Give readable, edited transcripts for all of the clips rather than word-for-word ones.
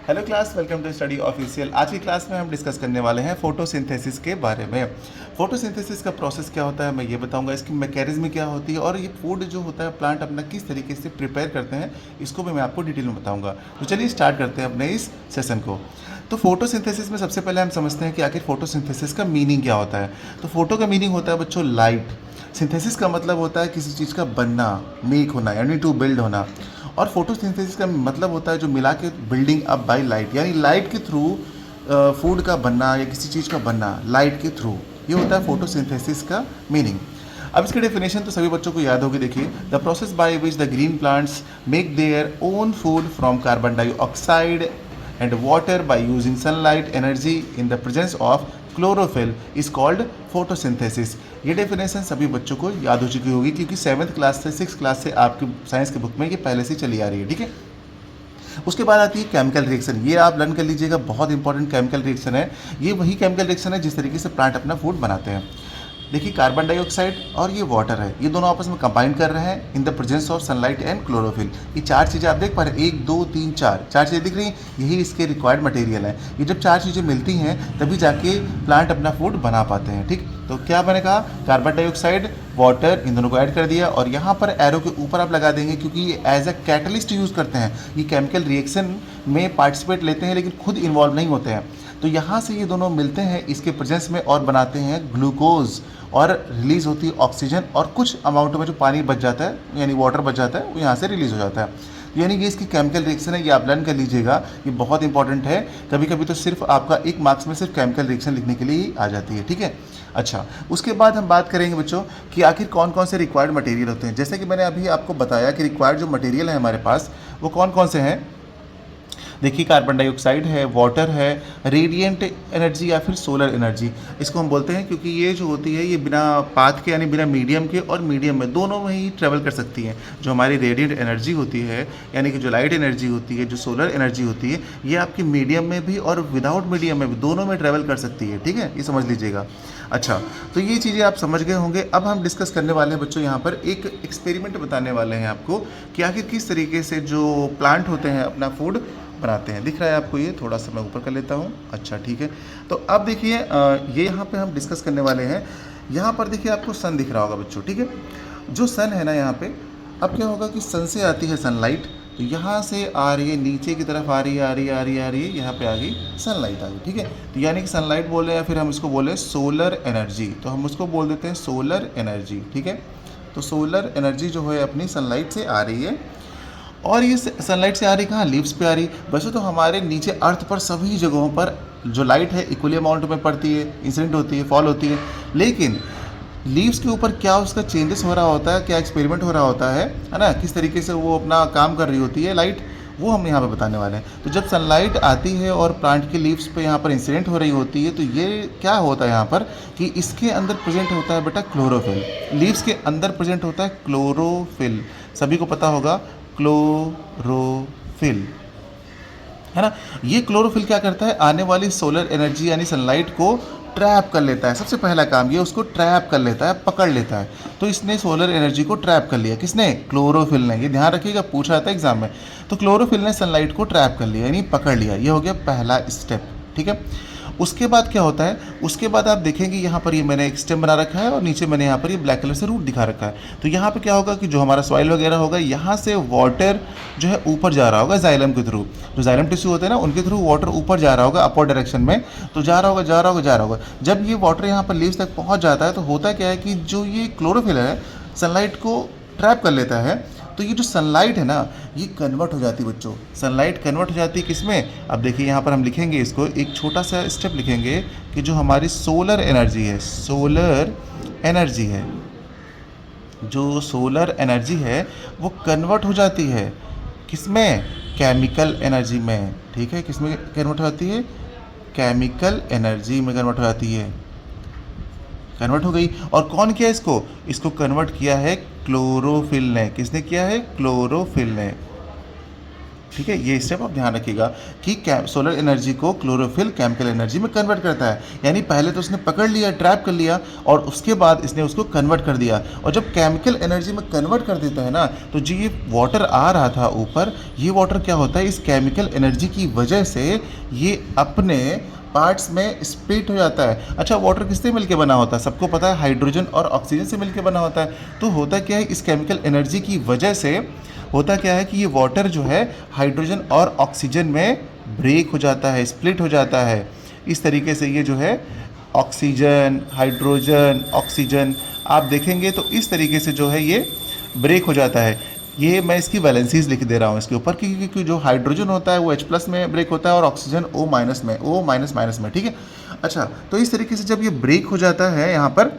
Hello class, welcome to study official. आज की class में हम डिस्कस करने वाले हैं फोटोसिंथेसिस के बारे में। फोटोसिंथेसिस का प्रोसेस क्या होता है मैं ये बताऊंगा, इसकी मैकेनिज्म क्या होती है और ये फूड जो होता है प्लांट अपना किस तरीके से प्रिपेयर करते हैं, इसको भी मैं आपको डिटेल में बताऊंगा। तो चलिए स्टार्ट करते हैं अपने इस सेशन को। तो फोटोसिंथेसिस में सबसे पहले हम समझते हैं कि आखिर फोटोसिंथेसिस का मीनिंग क्या होता है। तो फोटो का मीनिंग होता है बच्चों लाइट। सिंथेसिस का मतलब होता है किसी चीज़ का बनना, मेक होना, यानी टू बिल्ड होना। और फोटोसिंथेसिस का मतलब होता है जो मिला के बिल्डिंग अप बाय लाइट, यानी लाइट के थ्रू फूड का बनना या किसी चीज़ का बनना लाइट के थ्रू, ये होता है फोटोसिंथेसिस का मीनिंग। अब इसकी डेफिनेशन तो सभी बच्चों को याद होगी। देखिए, the process by which the green plants make their own food from carbon dioxide and water by using sunlight energy in the presence of chlorophyll is called photosynthesis. ये डेफिनेशन सभी बच्चों को याद हो चुकी होगी क्योंकि 7th क्लास से 6th क्लास से आपकी साइंस की बुक में ये पहले से चली आ रही है। ठीक है, उसके बाद आती है केमिकल रिएक्शन। ये आप लर्न कर लीजिएगा, बहुत इंपॉर्टेंट केमिकल रिएक्शन है। ये वही केमिकल रिएक्शन है जिस तरीके से प्लांट अपना फूड बनाते हैं। देखिए, कार्बन डाइऑक्साइड और ये वाटर है, ये दोनों आपस में कंबाइन कर रहे हैं in the presence of sunlight and chlorophyll. ये चार चीज़ें आप देख पा रहे हैं, 1 2 3 चार चीज़ें दिख रही हैं, यही इसके रिक्वायर्ड मटेरियल है। ये जब चार चीज़ें मिलती हैं तभी जाके प्लांट अपना फूड बना पाते हैं। ठीक, तो क्या मैंने कहा, कार्बन डाइऑक्साइड, वाटर, इन दोनों को ऐड कर दिया और यहाँ पर एरो के ऊपर आप लगा देंगे क्योंकि ये एज अ कैटलिस्ट यूज़ करते हैं। ये केमिकल रिएक्शन में पार्टिसिपेट लेते हैं लेकिन खुद इन्वॉल्व नहीं होते हैं। तो यहाँ से ये दोनों मिलते हैं इसके प्रेजेंस में और बनाते हैं ग्लूकोज, और रिलीज़ होती है ऑक्सीजन, और कुछ अमाउंट में जो पानी बच जाता है यानी वाटर बच जाता है वो यहाँ से रिलीज़ हो जाता है। यानी ये इसकी केमिकल रिएक्शन है, ये आप लर्न कर लीजिएगा, ये बहुत इंपॉर्टेंट है। कभी कभी तो सिर्फ आपका 1 मार्क्स में सिर्फ केमिकल रिएक्शन लिखने के लिए ही आ जाती है। ठीक है, अच्छा, उसके बाद हम बात करेंगे बच्चों कि आखिर कौन कौन से रिक्वायर्ड मटेरियल होते हैं। जैसे कि मैंने अभी आपको बताया कि रिक्वायर्ड जो मटेरियल है हमारे पास वो कौन कौन से हैं। देखिए, कार्बन डाइऑक्साइड है, वाटर है, रेडिएंट एनर्जी या फिर सोलर एनर्जी इसको हम बोलते हैं क्योंकि ये जो होती है ये बिना पाथ के यानी बिना मीडियम के और मीडियम में दोनों में ही ट्रेवल कर सकती है। जो हमारी रेडिएंट एनर्जी होती है यानी कि जो लाइट एनर्जी होती है, जो सोलर एनर्जी होती है, ये आपकी मीडियम में भी और विदाउट मीडियम में भी दोनों में ट्रेवल कर सकती है। ठीक है, ये समझ लीजिएगा। अच्छा, तो ये चीज़ें आप समझ गए होंगे। अब हम डिस्कस करने वाले हैं बच्चों यहाँ पर एक एक्सपेरिमेंट बताने वाले हैं आपको कि आखिर किस तरीके से जो प्लांट होते हैं अपना फूड बनाते हैं। दिख रहा है आपको, ये थोड़ा सा मैं ऊपर कर लेता हूँ। अच्छा, ठीक है, तो अब देखिए ये यहाँ पे हम डिस्कस करने वाले हैं। यहाँ पर देखिए आपको सन दिख रहा होगा बच्चों। ठीक है, जो सन है ना यहाँ पे, अब क्या होगा कि सन से आती है सनलाइट, तो यहाँ से आ रही है नीचे की तरफ, आ रही है, यहाँ पे आ गई सनलाइट आ गई। ठीक है, तो यानी कि सनलाइट बोले या फिर हम इसको बोले सोलर एनर्जी, तो हम उसको बोल देते हैं सोलर एनर्जी। ठीक है, तो सोलर एनर्जी जो है अपनी सनलाइट से आ रही है और ये सनलाइट से आ रही कहाँ, लीव्स पे आ रही। वैसे तो हमारे नीचे अर्थ पर सभी जगहों पर जो लाइट है इक्वली अमाउंट में पड़ती है, इंसिडेंट होती है, फॉल होती है, लेकिन लीव्स के ऊपर क्या उसका चेंजेस हो रहा होता है, क्या एक्सपेरिमेंट हो रहा होता है ना, किस तरीके से वो अपना काम कर रही होती है लाइट, वो हम यहाँ पे बताने वाले हैं। तो जब सनलाइट आती है और प्लांट के लीव्स पे यहाँ पर इंसिडेंट हो रही होती है तो ये क्या होता है यहाँ पर कि इसके अंदर प्रेजेंट होता है बेटा क्लोरोफिल। लीव्स के अंदर प्रेजेंट होता है क्लोरोफिल, सभी को पता होगा क्लोरोफिल, है ना। ये क्लोरोफिल क्या करता है, आने वाली सोलर एनर्जी यानी सनलाइट को ट्रैप कर लेता है। सबसे पहला काम ये उसको ट्रैप कर लेता है, पकड़ लेता है। तो इसने सोलर एनर्जी को ट्रैप कर लिया, किसने, क्लोरोफिल ने। ये ध्यान रखिएगा, पूछा था एग्जाम में। तो क्लोरोफिल ने सनलाइट को ट्रैप कर लिया यानी पकड़ लिया, ये हो गया पहला स्टेप। ठीक है, उसके बाद क्या होता है, उसके बाद आप देखेंगे यहाँ पर ये मैंने एक स्टेम बना रखा है और नीचे मैंने यहाँ पर ये ब्लैक कलर से रूट दिखा रखा है। तो यहाँ पे क्या होगा कि जो हमारा सॉइल वगैरह होगा, यहाँ से वाटर जो है ऊपर जा रहा होगा जाइलम के थ्रू। जो जाइलम टिश्यू होते हैं ना, उनके थ्रू वाटर ऊपर जा रहा होगा अपर डायरेक्शन में। तो जा रहा होगा। जब ये वाटर यहाँ पर लीव्स तक पहुँच जाता है तो होता क्या है कि जो ये क्लोरोफिल है सनलाइट को ट्रैप कर लेता है। तो ये जो सनलाइट है ना, ये कन्वर्ट हो जाती है बच्चों, सनलाइट कन्वर्ट हो जाती है किसमें। अब देखिए यहाँ पर हम लिखेंगे इसको, एक छोटा सा स्टेप लिखेंगे कि जो हमारी सोलर एनर्जी है, जो सोलर एनर्जी है वो कन्वर्ट हो जाती है किसमें, केमिकल एनर्जी में। ठीक है, किसमें कन्वर्ट हो जाती है, केमिकल एनर्जी में कन्वर्ट हो जाती है, कन्वर्ट हो गई। और कौन किया इसको कन्वर्ट किया है क्लोरोफिल ने। किसने किया है, क्लोरोफिल ने। ठीक है, ये स्टेप आप ध्यान रखिएगा कि सोलर एनर्जी को क्लोरोफिल केमिकल एनर्जी में कन्वर्ट करता है। यानी पहले तो उसने पकड़ लिया, ट्रैप कर लिया, और उसके बाद इसने उसको कन्वर्ट कर दिया। और जब केमिकल एनर्जी में कन्वर्ट कर देता है ना, तो जो ये वाटर आ रहा था ऊपर, ये वाटर क्या होता है, इस केमिकल एनर्जी की वजह से ये अपने पार्ट्स में स्प्लिट हो जाता है। अच्छा, वाटर किससे मिलके बना होता है? सबको पता है, हाइड्रोजन और ऑक्सीजन से मिलके बना होता है। तो होता क्या है, इस केमिकल एनर्जी की वजह से होता क्या है कि ये वाटर जो है हाइड्रोजन और ऑक्सीजन में ब्रेक हो जाता है, स्प्लिट हो जाता है। इस तरीके से ये जो है ऑक्सीजन, हाइड्रोजन, ऑक्सीजन, आप देखेंगे तो इस तरीके से जो है ये ब्रेक हो जाता है। ये मैं इसकी वैलेंसीज लिख दे रहा हूँ इसके ऊपर, क्योंकि जो हाइड्रोजन होता है वो H+ में ब्रेक होता है और ऑक्सीजन O- में, O-, में, ठीक है। अच्छा, तो इस तरीके से जब ये ब्रेक हो जाता है यहाँ पर,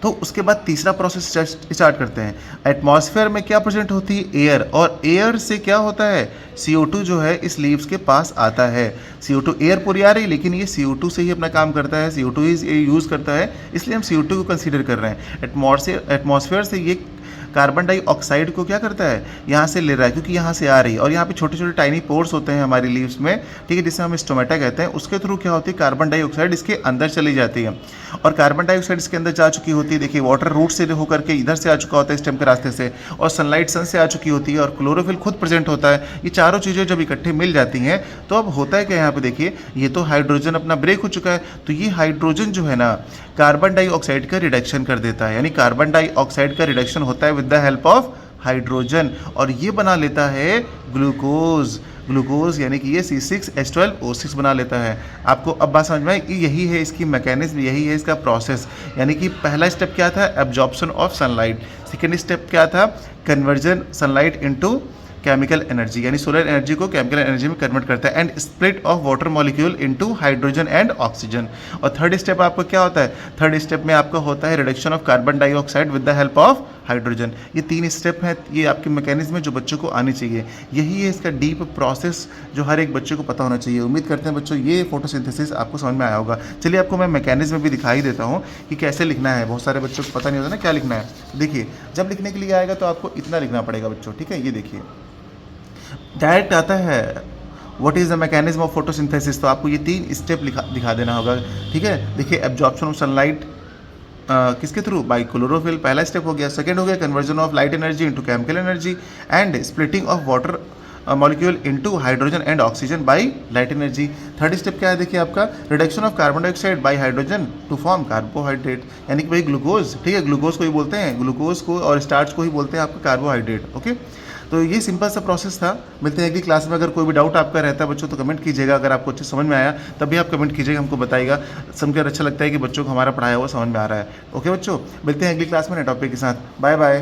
तो उसके बाद तीसरा प्रोसेस स्टार्ट करते हैं। एटमॉस्फेयर में क्या प्रेजेंट होती है? एयर। और एयर से क्या होता है? CO2 जो है इस लीव्स के पास आता है। CO2, एयर पूरी आ रही है, लेकिन ये CO2 से ही अपना काम करता है, CO2 ही यूज़ करता है, इसलिए हम CO2 को कंसीडर कर रहे हैं। एटमॉस्फेयर से ये कार्बन डाइऑक्साइड को क्या करता है, यहाँ से ले रहा है, क्योंकि यहाँ से आ रही है, और यहाँ पे छोटे छोटे टाइनी पोर्स होते हैं हमारी लीव्स में, ठीक है, जिसे हम स्टोमेटा कहते हैं। उसके थ्रू क्या होती है, कार्बन डाइऑक्साइड इसके अंदर चली जाती है, और कार्बन डाइऑक्साइड इसके अंदर जा चुकी होती है। देखिए, वाटर रूट से होकर के इधर से आ चुका होता है स्टेम के रास्ते से, और सनलाइट सन से आ चुकी होती है, और क्लोरोफिल खुद प्रेजेंट होता है। ये चारों चीज़ें जब इकट्ठे मिल जाती हैं, तो अब होता है क्या, यहाँ पे देखिए, ये तो हाइड्रोजन अपना ब्रेक हो चुका है, तो ये हाइड्रोजन जो है ना, कार्बन डाइऑक्साइड का रिडक्शन कर देता है। यानी कार्बन डाइऑक्साइड का रिडक्शन होता है with the help of hydrogen, और ये बना लेता है ग्लूकोज, यानी कि ये C6H12O6 बना लेता है। आपको अब बात समझ में आई कि यही है इसकी मैकेनिज्म, यही है इसका प्रोसेस। यानी कि पहला स्टेप क्या था, absorption of sunlight. Second step क्या था, conversion sunlight into chemical energy, यानी सोलर एनर्जी को केमिकल एनर्जी में कन्वर्ट करता है, and split of water molecule into hydrogen and oxygen. और थर्ड स्टेप आपका क्या होता है, थर्ड स्टेप में आपका होता है reduction of carbon dioxide with the help of hydrogen. ये 3 स्टेप हैं, ये आपकी मैकेनिज्म है जो बच्चों को आनी चाहिए। यही है इसका डीप प्रोसेस जो हर एक बच्चे को पता होना चाहिए। उम्मीद करते हैं बच्चों ये फोटोसिंथेसिस आपको समझ में आया होगा। चलिए आपको मैं मैकेनिज्म भी दिखाई देता हूँ कि कैसे लिखना है। बहुत सारे बच्चों को पता नहीं होता ना क्या लिखना है। देखिए, जब लिखने के लिए आएगा तो आपको इतना लिखना पड़ेगा बच्चों, ठीक है। ये देखिए, डायरेक्ट आता है what is the mechanism of photosynthesis, तो आपको ये 3 स्टेप दिखा देना होगा, ठीक है। देखिए, एब्जॉर्प्शन ऑफ सनलाइट किसके थ्रू, बाई क्लोरोफिल, पहला स्टेप हो गया। सेकेंड हो गया conversion of light energy into chemical energy, and splitting of water molecule into hydrogen and oxygen by light energy. Third step क्या है, देखिए आपका reduction of carbon dioxide by hydrogen to form carbohydrate, यानी कि भाई glucose, ठीक है, glucose को ही बोलते हैं, ग्लूकोज को और स्टार्च को ही बोलते हैं आपका कार्बोहाइड्रेट। ओके, तो ये सिंपल सा प्रोसेस था। मिलते हैं अगली क्लास में। अगर कोई भी डाउट आपका रहता है बच्चों तो कमेंट कीजिएगा। अगर आपको अच्छे समझ में आया तब भी आप कमेंट कीजिएगा, हमको बताइएगा। समझकर अच्छा लगता है कि बच्चों को हमारा पढ़ाया हुआ समझ में आ रहा है। ओके बच्चों, मिलते हैं अगली क्लास में नए टॉपिक के साथ। Bye bye.